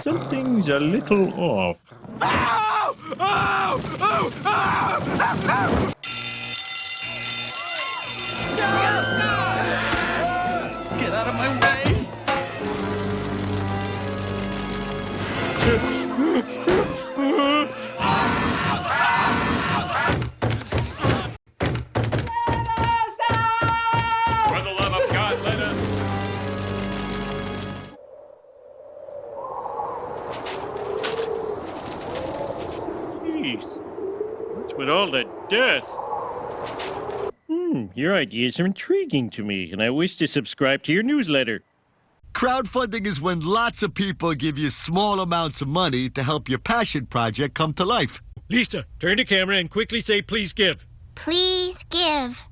Something's a little off. Ow! Ow! Ow! Ow! Ow! Get out of my way! For the love of God, let us... Jeez, what's with all the dust? Your ideas are intriguing to me, and I wish to subscribe to your newsletter. Crowdfunding is when lots of people give you small amounts of money to help your passion project come to life. Lisa, turn the camera and quickly say, please give. Please give.